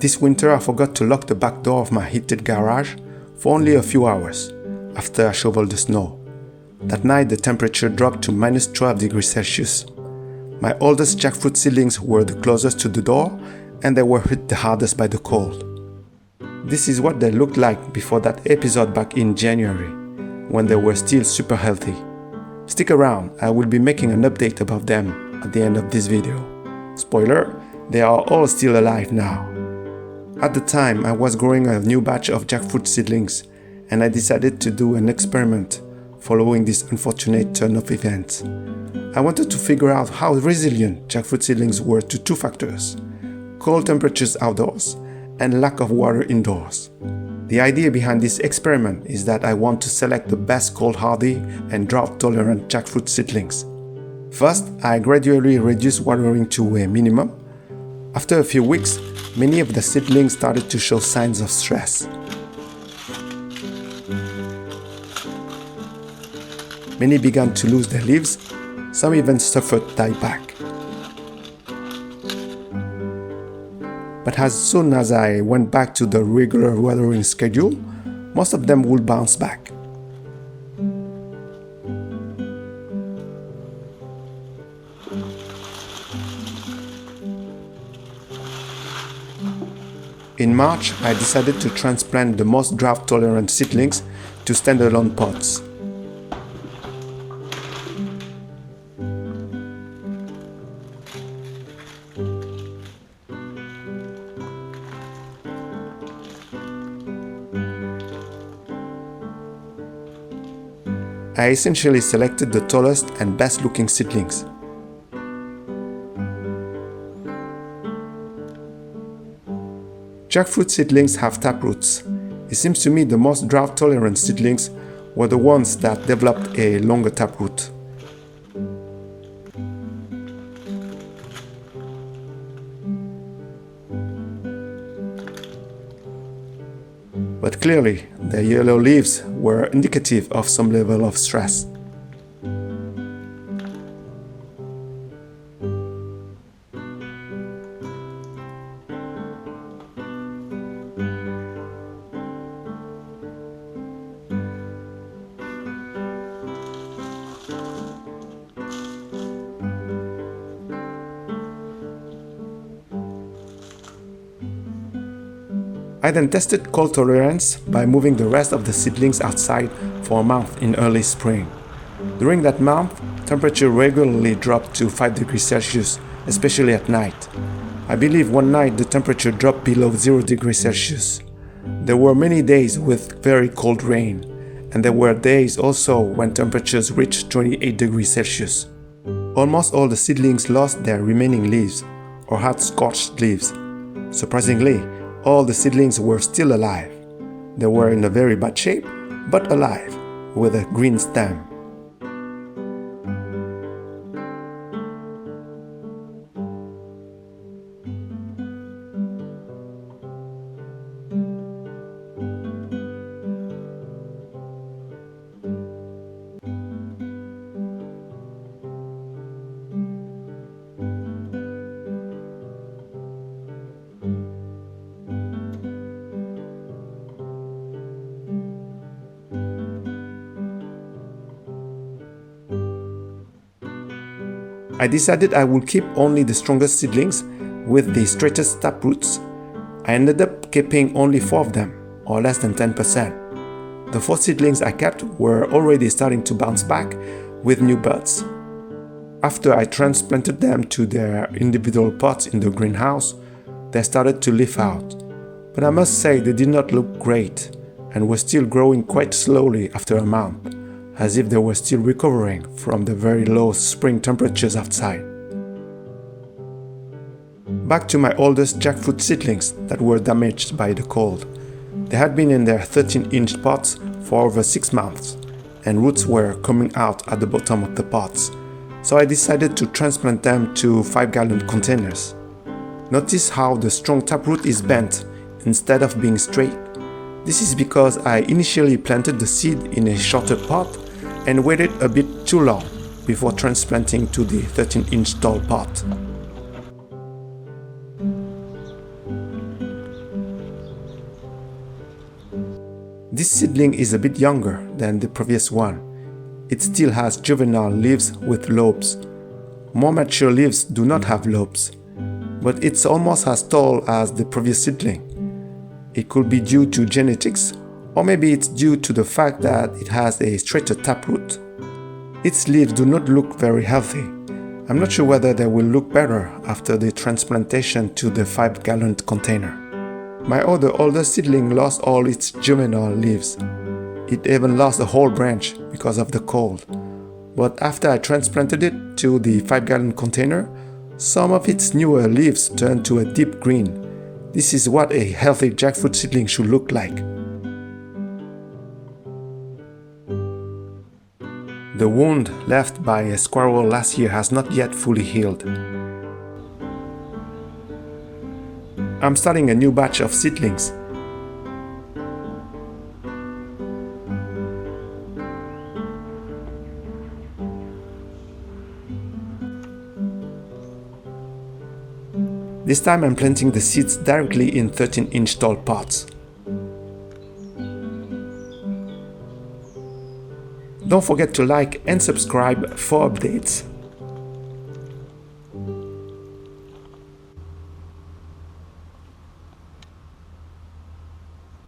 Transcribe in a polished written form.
This winter I forgot to lock the back door of my heated garage for only a few hours after I shoveled the snow. That night the temperature dropped to minus 12 degrees Celsius. My oldest jackfruit seedlings were the closest to the door and they were hit the hardest by the cold. This is what they looked like before that episode back in January, when they were still super healthy. Stick around, I will be making an update about them at the end of this video. Spoiler, they are all still alive now. At the time, I was growing a new batch of jackfruit seedlings, and I decided to do an experiment following this unfortunate turn of events. I wanted to figure out how resilient jackfruit seedlings were to two factors: cold temperatures outdoors and lack of water indoors. The idea behind this experiment is that I want to select the best cold-hardy and drought-tolerant jackfruit seedlings. First, I gradually reduced watering to a minimum. After a few weeks, many of the seedlings started to show signs of stress. Many began to lose their leaves, some even suffered dieback. But as soon as I went back to the regular watering schedule, most of them would bounce back. In March, I decided to transplant the most drought-tolerant seedlings to standalone pots. I essentially selected the tallest and best-looking seedlings. Jackfruit seedlings have taproots. It seems to me the most drought-tolerant seedlings were the ones that developed a longer taproot. But clearly, the yellow leaves were indicative of some level of stress. I then tested cold tolerance by moving the rest of the seedlings outside for a month in early spring. During that month, temperature regularly dropped to 5 degrees Celsius, especially at night. I believe one night the temperature dropped below 0 degrees Celsius. There were many days with very cold rain, and there were days also when temperatures reached 28 degrees Celsius. Almost all the seedlings lost their remaining leaves or had scorched leaves. Surprisingly, all the seedlings were still alive. They were in a very bad shape, but alive, with a green stem. I decided I would keep only the strongest seedlings with the straightest taproots. I ended up keeping only 4 of them, or less than 10%. The 4 seedlings I kept were already starting to bounce back with new buds. After I transplanted them to their individual pots in the greenhouse, they started to leaf out. But I must say they did not look great and were still growing quite slowly after a month, as if they were still recovering from the very low spring temperatures outside. Back to my oldest jackfruit seedlings that were damaged by the cold. They had been in their 13-inch pots for over 6 months, and roots were coming out at the bottom of the pots, so I decided to transplant them to 5-gallon containers. Notice how the strong taproot is bent instead of being straight. This is because I initially planted the seed in a shorter pot and waited a bit too long before transplanting to the 13-inch tall pot. This seedling is a bit younger than the previous one. It still has juvenile leaves with lobes. More mature leaves do not have lobes, but it's almost as tall as the previous seedling. It could be due to genetics, or maybe it's due to the fact that it has a straighter taproot. Its leaves do not look very healthy. I'm not sure whether they will look better after the transplantation to the 5-gallon container. My other older seedling lost all its juvenile leaves. It even lost the whole branch because of the cold. But after I transplanted it to the 5-gallon container, some of its newer leaves turned to a deep green. This is what a healthy jackfruit seedling should look like. The wound left by a squirrel last year has not yet fully healed. I'm starting a new batch of seedlings. This time I'm planting the seeds directly in 13-inch tall pots. Don't forget to like and subscribe for updates.